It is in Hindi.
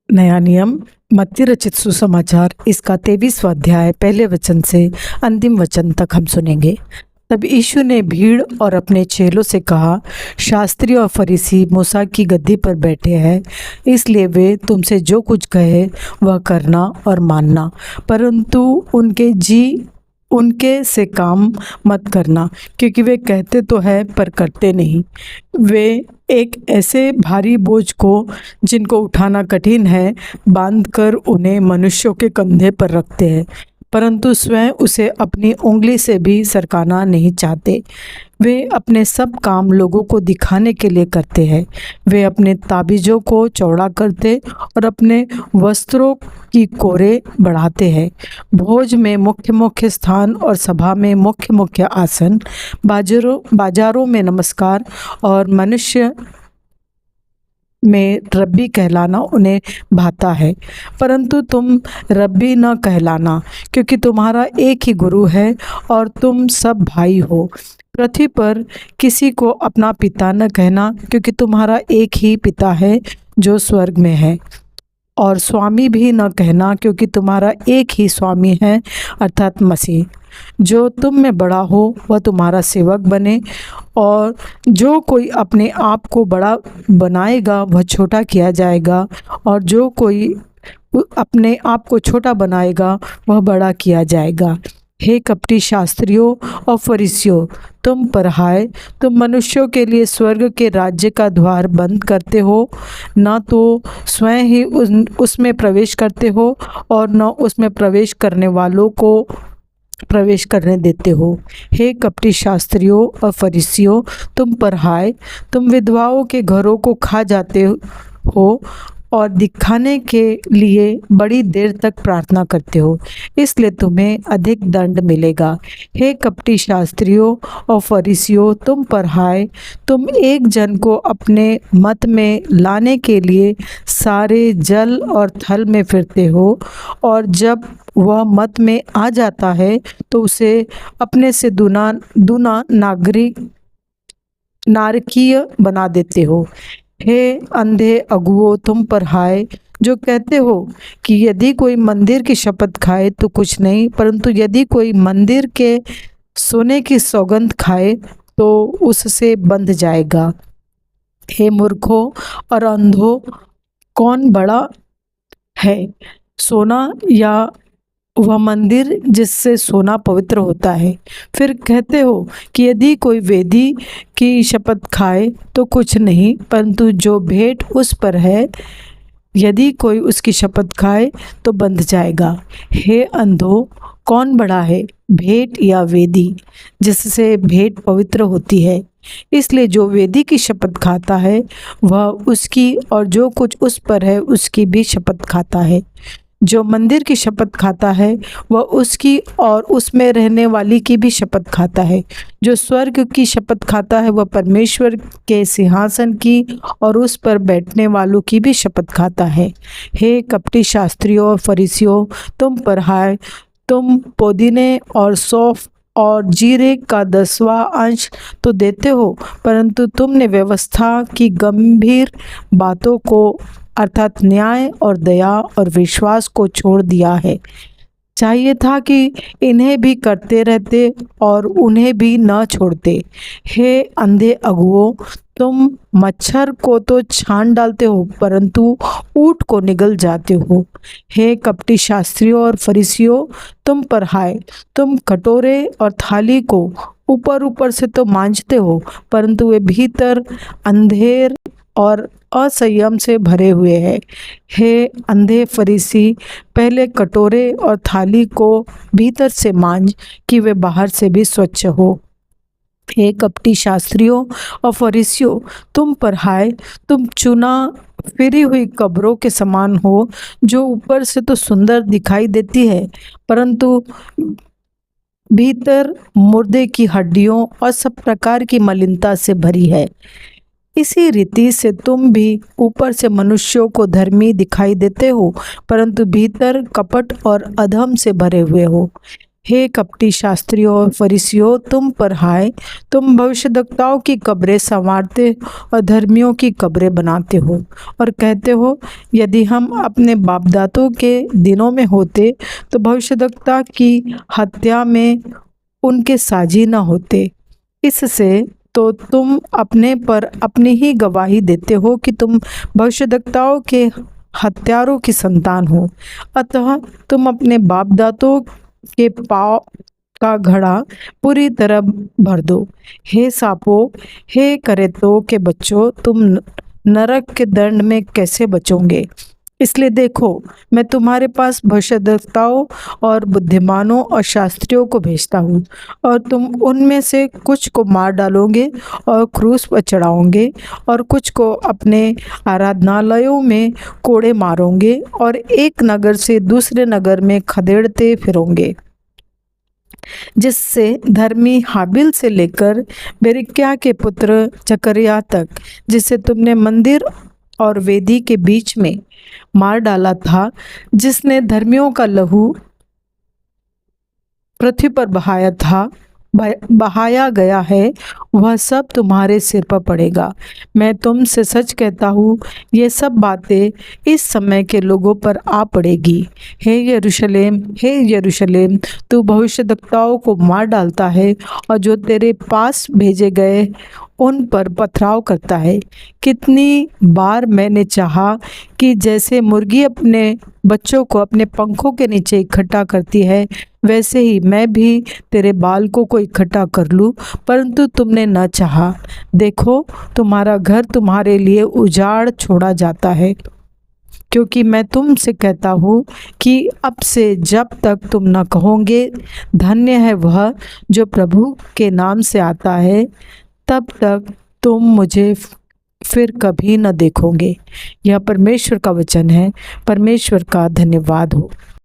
नया नियम मत्ती रचित सुसमाचार इसका 23वां अध्याय पहले वचन से अंतिम वचन तक हम सुनेंगे। तब यीशु ने भीड़ और अपने चेलों से कहा, शास्त्री और फरीसी मूसा की गद्दी पर बैठे हैं, इसलिए वे तुमसे जो कुछ कहे वह करना और मानना, परंतु उनके से काम मत करना, क्योंकि वे कहते तो है पर करते नहीं। वे एक ऐसे भारी बोझ को जिनको उठाना कठिन है बांधकर उन्हें मनुष्यों के कंधे पर रखते हैं, परंतु स्वयं उसे अपनी उंगली से भी सरकाना नहीं चाहते। वे अपने सब काम लोगों को दिखाने के लिए करते हैं। वे अपने ताबीजों को चौड़ा करते और अपने वस्त्रों की कोरे बढ़ाते हैं। भोज में मुख्य मुख्य स्थान और सभा में मुख्य मुख्य आसन, बाजारों में नमस्कार और मनुष्य में रब्बी कहलाना उन्हें भाता है। परंतु तुम रब्बी न कहलाना, क्योंकि तुम्हारा एक ही गुरु है और तुम सब भाई हो। पृथ्वी पर किसी को अपना पिता न कहना, क्योंकि तुम्हारा एक ही पिता है जो स्वर्ग में है। और स्वामी भी न कहना, क्योंकि तुम्हारा एक ही स्वामी है अर्थात मसीह। जो तुम में बड़ा हो वह तुम्हारा सेवक बने, और जो कोई अपने आप को बड़ा बनाएगा वह छोटा किया जाएगा, और जो कोई अपने आप को छोटा बनाएगा वह बड़ा किया जाएगा। हे कपटी शास्त्रियों और फरीसियों, तुम पर हाय, तुम मनुष्यों के लिए स्वर्ग के राज्य का द्वार बंद करते हो, न तो स्वयं ही उसमें प्रवेश करते हो और न उसमें प्रवेश करने वालों को प्रवेश करने देते हो। हे कपटी शास्त्रियों और फरीसियों, तुम पर हाय, तुम विधवाओं के घरों को खा जाते हो और दिखाने के लिए बड़ी देर तक प्रार्थना करते हो, इसलिए तुम्हें अधिक दंड मिलेगा। हे कपटी शास्त्रियों और फरीसियों, तुम पर हाय, तुम एक जन को अपने मत में लाने के लिए सारे जल और थल में फिरते हो, और जब वह मत में आ जाता है तो उसे अपने से दूना नारकीय बना देते हो। हे अंधे अगुओं, तुम पर हाय, जो कहते हो कि यदि कोई मंदिर की शपथ खाए तो कुछ नहीं, परंतु यदि कोई मंदिर के सोने की सौगंध खाए तो उससे बंध जाएगा। हे मूर्खों और अंधों, कौन बड़ा है, सोना या वह मंदिर जिससे सोना पवित्र होता है? फिर कहते हो कि यदि कोई वेदी की शपथ खाए तो कुछ नहीं, परंतु जो भेंट उस पर है, यदि कोई उसकी शपथ खाए तो बंध जाएगा। हे अंधों, कौन बड़ा है, भेंट या वेदी जिससे भेंट पवित्र होती है? इसलिए जो वेदी की शपथ खाता है वह उसकी और जो कुछ उस पर है उसकी भी शपथ खाता है। जो मंदिर की शपथ खाता है वह उसकी और उसमें रहने वाली की भी शपथ खाता है। जो स्वर्ग की शपथ खाता है वह परमेश्वर के सिंहासन की और उस पर बैठने वालों की भी शपथ खाता है। हे कपटी शास्त्रियों और फरीसियों, तुम पर हाय, तुम पुदीने और सौंफ और जीरे का 10वां अंश तो देते हो, परंतु तुमने व्यवस्था की गंभीर बातों को अर्थात न्याय और दया और विश्वास को छोड़ दिया है। चाहिए था कि इन्हें भी करते रहते और उन्हें भी न छोड़ते। हे अंधे अगुओं, तुम मच्छर को तो छान डालते हो परंतु ऊँट को निगल जाते हो। हे कपटी शास्त्रियों और फरीसियों, तुम पर हाय, तुम कटोरे और थाली को ऊपर ऊपर से तो मांजते हो, परंतु वे भीतर अंधेर और असंयम से भरे हुए हैं। हे अंधे फरीसी, पहले कटोरे और थाली को भीतर से मांज कि वे बाहर से भी स्वच्छ हो। हे कपटी शास्त्रियों और फरीसियों, तुम पर हाय, तुम चुना फिरी हुई कब्रों के समान हो, जो ऊपर से तो सुंदर दिखाई देती है परंतु भीतर मुर्दे की हड्डियों और सब प्रकार की मलिनता से भरी है। इसी रीति से तुम भी ऊपर से मनुष्यों को धर्मी दिखाई देते हो, परंतु भीतर कपट और अधर्म से भरे हुए हो। हे कपटी शास्त्रियों और फरीसियों, तुम पर हाय, तुम भविष्यद्वक्ताओं की कब्रें संवारते और धर्मियों की कब्रें बनाते हो और कहते हो, यदि हम अपने बाप दादों के दिनों में होते तो भविष्यद्वक्ता की हत्या में उनके साझी न होते। इससे तो तुम अपने पर अपनी ही गवाही देते हो कि तुम भविष्यद्वक्ताओं के हत्यारों की संतान हो। अतः तुम अपने बाप दादों के पाप का घड़ा पूरी तरह भर दो। हे सापों, हे करेतों के बच्चों, तुम नरक के दंड में कैसे बचोगे? इसलिए देखो, मैं तुम्हारे पास भविष्यद्वक्ताओं और बुद्धिमानों और शास्त्रियों को भेजता हूँ, और तुम उनमें से कुछ को मार डालोगे और क्रूस पर चढ़ाओगे, और कुछ को अपने आराधनालयों में कोड़े मारोगे, और एक नगर से दूसरे नगर में खदेड़ते फिरोगे, जिससे धर्मी हाबिल से लेकर बेरिक्या के पुत्र जकरिया तक, जिसे तुमने मंदिर और वेदी के बीच में मार डाला था, जिसने धर्मियों का लहू पृथ्वी पर बहाया गया है, वह सब तुम्हारे सिर पर पड़ेगा। मैं तुमसे सच कहता हूँ, ये सब बातें इस समय के लोगों पर आ पड़ेगी। हे यरूशलेम, हे यरूशलेम, तू भविष्यद्वक्ताओं को मार डालता है और जो तेरे पास भेजे गए उन पर पथराव करता है। कितनी बार मैंने चाहा कि जैसे मुर्गी अपने बच्चों को अपने पंखों के नीचे इकट्ठा करती है, वैसे ही मैं भी तेरे बालकों को इकट्ठा कर लूं, परंतु तुमने न चाहा। देखो, तुम्हारा घर तुम्हारे लिए उजाड़ छोड़ा जाता है। क्योंकि मैं तुमसे कहता हूँ कि अब से जब तक तुम न कहोगे, धन्य है वह जो प्रभु के नाम से आता है, तब तक तुम मुझे फिर कभी न देखोगे। यह परमेश्वर का वचन है। परमेश्वर का धन्यवाद हो।